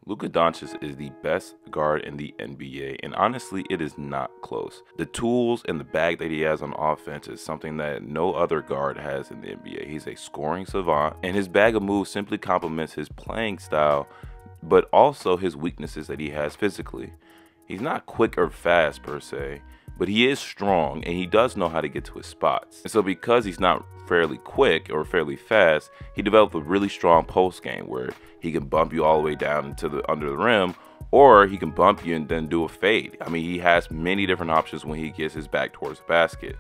Luka Doncic is the best guard in the NBA, and honestly, it is not close. The tools and the bag that he has on offense is something that no other guard has in the NBA. He's a scoring savant, and his bag of moves simply complements his playing style, but also his weaknesses that he has physically. He's not quick or fast per se, but he is strong and he does know how to get to his spots. And so because he's not fairly quick or fairly fast, he developed a really strong post game where he can bump you all the way down to the under the rim, or he can bump you and then do a fade. I mean, he has many different options when he gets his back towards the basket.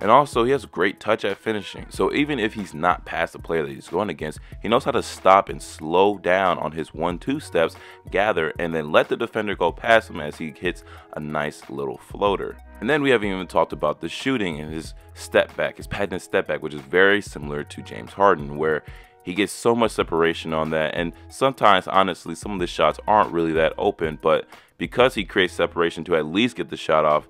And also, he has a great touch at finishing. So even if he's not past the player that he's going against, he knows how to stop and slow down on his 1-2 steps, gather, and then let the defender go past him as he hits a nice little floater. And then we haven't even talked about the shooting and his step back, his patented step back, which is very similar to James Harden, where he gets so much separation on that. And sometimes, honestly, some of the shots aren't really that open, but because he creates separation to at least get the shot off,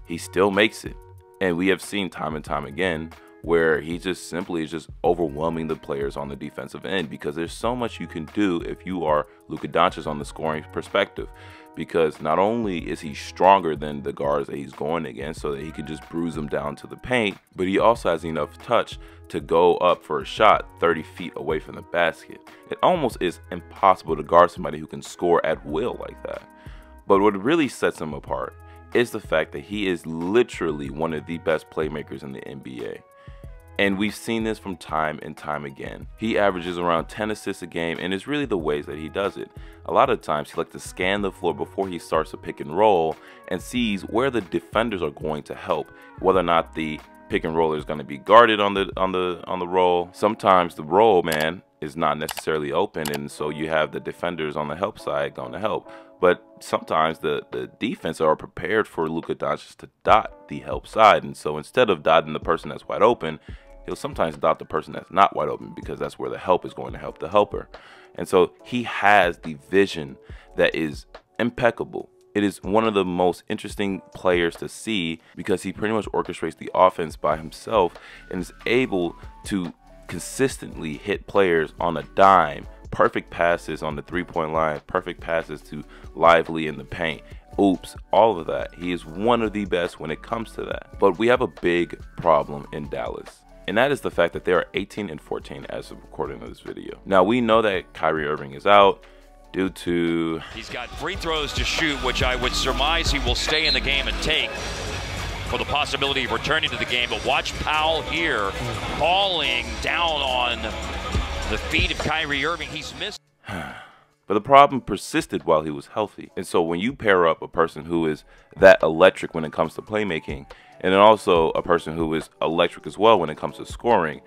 he still makes it. And we have seen time and time again where he just simply is just overwhelming the players on the defensive end, because there's so much you can do if you are Luka Doncic on the scoring perspective. Because not only is he stronger than the guards that he's going against so that he can just bruise them down to the paint, but he also has enough touch to go up for a shot 30 feet away from the basket. It almost is impossible to guard somebody who can score at will like that. But what really sets him apart is the fact that he is literally one of the best playmakers in the NBA. And we've seen this from time and time again. He averages around 10 assists a game, and it's really the ways that he does it. A lot of times he likes to scan the floor before he starts a pick and roll and sees where the defenders are going to help, whether or not the pick and roll is going to be guarded on the roll. Sometimes the roll, man, is not necessarily open, and so you have the defenders on the help side going to help. But sometimes the defense are prepared for Luka Doncic to dot the help side, and so instead of dotting the person that's wide open, he'll sometimes dot the person that's not wide open, because that's where the help is going to help the helper. And so he has the vision that is impeccable. It is one of the most interesting players to see, because he pretty much orchestrates the offense by himself and is able to consistently hit players on a dime. Perfect passes on the three-point line, perfect passes to Lively in the paint, oops, all of that. He is one of the best when it comes to that. But we have a big problem in Dallas, and that is the fact that they are 18-14 as of recording of this video. Now, we know that Kyrie Irving is out due to... He's got free throws to shoot, which I would surmise he will stay in the game and take for the possibility of returning to the game. But watch Powell here falling down on the feet of Kyrie Irving. He's missed. But the problem persisted while he was healthy. And so when you pair up a person who is that electric when it comes to playmaking, and then also a person who is electric as well when it comes to scoring,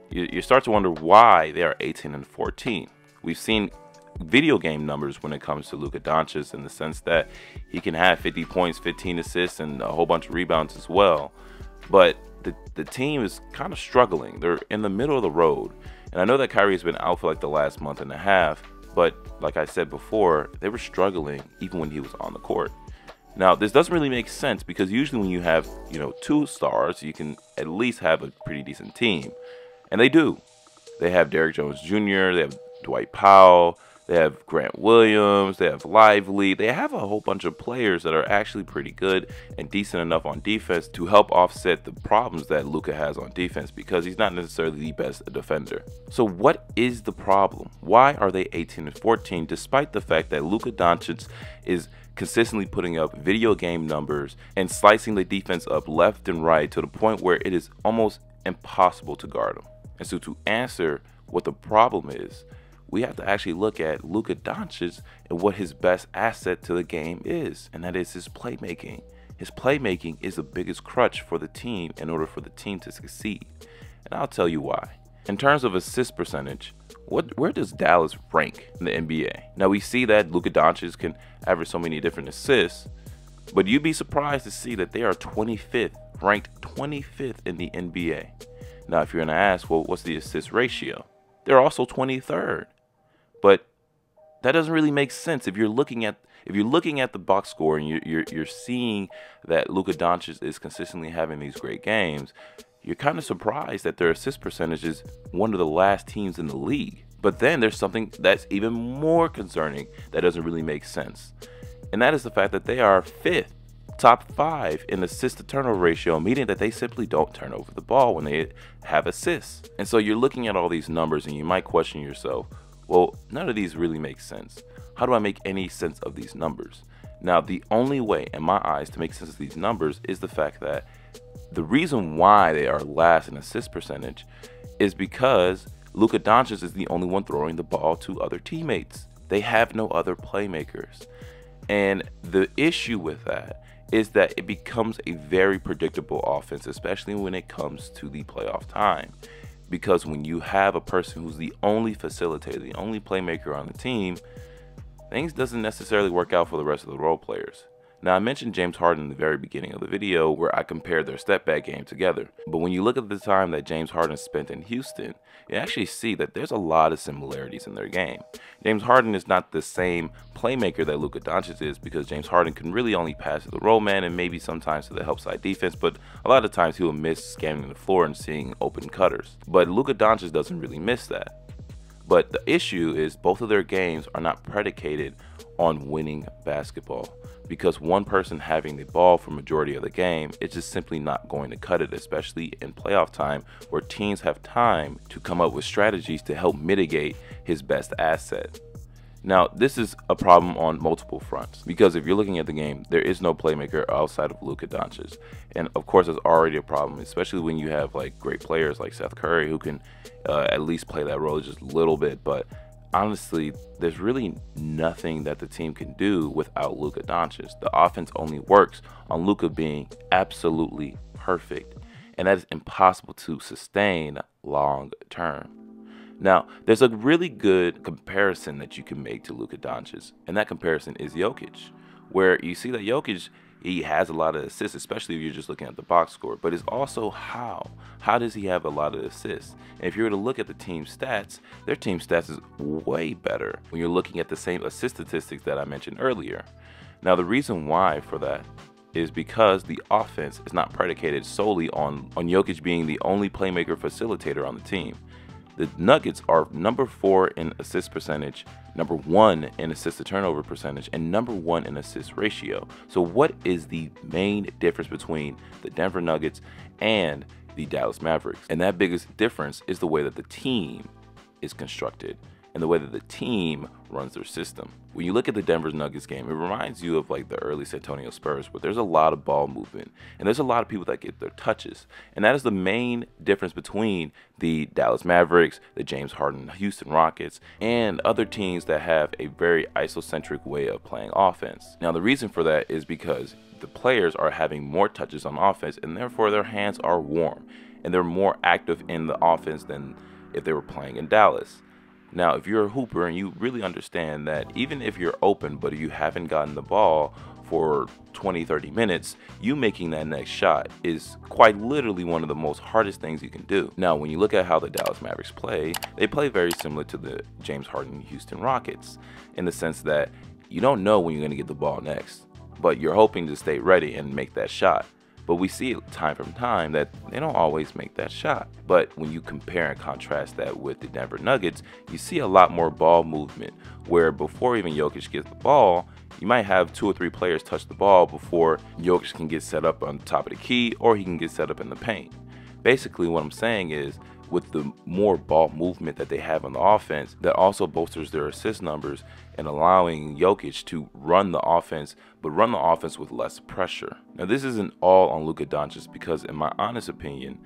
you start to wonder why they are 18-14. We've seen video game numbers when it comes to Luka Doncic, in the sense that he can have 50 points, 15 assists, and a whole bunch of rebounds as well. But the team is kind of struggling. They're in the middle of the road. And I know that Kyrie has been out for like the last month and a half, but like I said before, they were struggling even when he was on the court. Now, this doesn't really make sense, because usually when you have, two stars, you can at least have a pretty decent team. And they do. They have Derrick Jones Jr., they have Dwight Powell, they have Grant Williams, they have Lively. They have a whole bunch of players that are actually pretty good and decent enough on defense to help offset the problems that Luka has on defense, because he's not necessarily the best defender. So what is the problem? Why are they 18-14 despite the fact that Luka Doncic is consistently putting up video game numbers and slicing the defense up left and right to the point where it is almost impossible to guard him? And so to answer what the problem is, we have to actually look at Luka Doncic and what his best asset to the game is, and that is his playmaking. His playmaking is the biggest crutch for the team in order for the team to succeed. And I'll tell you why. In terms of assist percentage, where does Dallas rank in the NBA? Now, we see that Luka Doncic can average so many different assists, but you'd be surprised to see that they are 25th, ranked 25th in the NBA. Now, if you're going to ask, well, what's the assist ratio? They're also 23rd. But that doesn't really make sense if you're looking at the box score and you're seeing that Luka Doncic is consistently having these great games. You're kind of surprised that their assist percentage is one of the last teams in the league. But then there's something that's even more concerning that doesn't really make sense. And that is the fact that they are 5th, top 5 in assist to turnover ratio, meaning that they simply don't turn over the ball when they have assists. And so you're looking at all these numbers and you might question yourself, well, none of these really make sense. How do I make any sense of these numbers? Now, the only way in my eyes to make sense of these numbers is the fact that the reason why they are last in assist percentage is because Luka Doncic is the only one throwing the ball to other teammates. They have no other playmakers. And the issue with that is that it becomes a very predictable offense, especially when it comes to the playoff time. Because when you have a person who's the only facilitator, the only playmaker on the team, things doesn't necessarily work out for the rest of the role players. Now, I mentioned James Harden in the very beginning of the video where I compared their step back game together. But when you look at the time that James Harden spent in Houston, you actually see that there's a lot of similarities in their game. James Harden is not the same playmaker that Luka Doncic is, because James Harden can really only pass to the roll man and maybe sometimes to the help side defense, but a lot of times he will miss scanning the floor and seeing open cutters. But Luka Doncic doesn't really miss that. But the issue is both of their games are not predicated on winning basketball, because one person having the ball for majority of the game is just simply not going to cut it, especially in playoff time where teams have time to come up with strategies to help mitigate his best asset. Now, this is a problem on multiple fronts, because if you're looking at the game, there is no playmaker outside of Luka Doncic. And of course, it's already a problem, especially when you have like great players like Seth Curry who can at least play that role just a little bit. But honestly, there's really nothing that the team can do without Luka Doncic. The offense only works on Luka being absolutely perfect, and that is impossible to sustain long term. Now, there's a really good comparison that you can make to Luka Doncic, and that comparison is Jokic, where you see that Jokic, he has a lot of assists, especially if you're just looking at the box score, but it's also how. How does he have a lot of assists? And if you were to look at the team stats, their team stats is way better when you're looking at the same assist statistics that I mentioned earlier. Now, the reason why for that is because the offense is not predicated solely on Jokic being the only playmaker facilitator on the team. The Nuggets are number 4 in assist percentage, number 1 in assist to turnover percentage, and number 1 in assist ratio. So what is the main difference between the Denver Nuggets and the Dallas Mavericks? And that biggest difference is the way that the team is constructed and the way that the team runs their system. When you look at the Denver Nuggets game, it reminds you of like the early San Antonio Spurs, where there's a lot of ball movement and there's a lot of people that get their touches. And that is the main difference between the Dallas Mavericks, the James Harden Houston Rockets, and other teams that have a very isocentric way of playing offense. Now, the reason for that is because the players are having more touches on offense, and therefore their hands are warm and they're more active in the offense than if they were playing in Dallas. Now, if you're a hooper and you really understand that even if you're open, but you haven't gotten the ball for 20-30 minutes, you making that next shot is quite literally one of the most hardest things you can do. Now, when you look at how the Dallas Mavericks play, they play very similar to the James Harden Houston Rockets in the sense that you don't know when you're going to get the ball next, but you're hoping to stay ready and make that shot. But we see time from time that they don't always make that shot. But when you compare and contrast that with the Denver Nuggets, you see a lot more ball movement, where before even Jokic gets the ball, you might have 2 or 3 players touch the ball before Jokic can get set up on top of the key or he can get set up in the paint. Basically, what I'm saying is, with the more ball movement that they have on the offense, that also bolsters their assist numbers and allowing Jokic to run the offense, but run the offense with less pressure. Now, this isn't all on Luka Doncic, because in my honest opinion,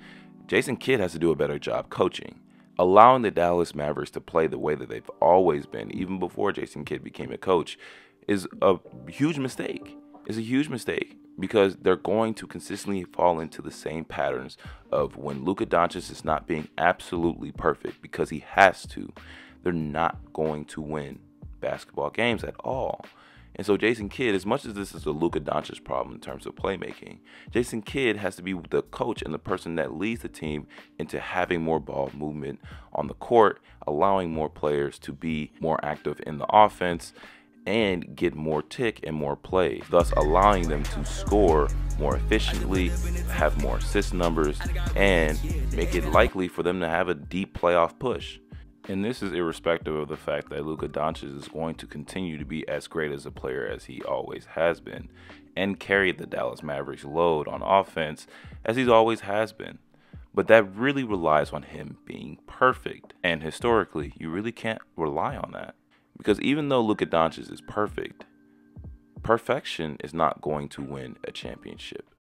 Jason Kidd has to do a better job coaching. Allowing the Dallas Mavericks to play the way that they've always been, even before Jason Kidd became a coach, is a huge mistake. It's a huge mistake, because they're going to consistently fall into the same patterns of when Luka Doncic is not being absolutely perfect, because he has to. They're not going to win basketball games at all. And so Jason Kidd, as much as this is a Luka Doncic problem in terms of playmaking, Jason Kidd has to be the coach and the person that leads the team into having more ball movement on the court, allowing more players to be more active in the offense and get more tick and more play, thus allowing them to score more efficiently, have more assist numbers, and make it likely for them to have a deep playoff push. And this is irrespective of the fact that Luka Doncic is going to continue to be as great as a player as he always has been and carry the Dallas Mavericks load on offense as he always has been. But that really relies on him being perfect. And historically, you really can't rely on that. Because even though Luka Doncic is perfect, perfection is not going to win a championship.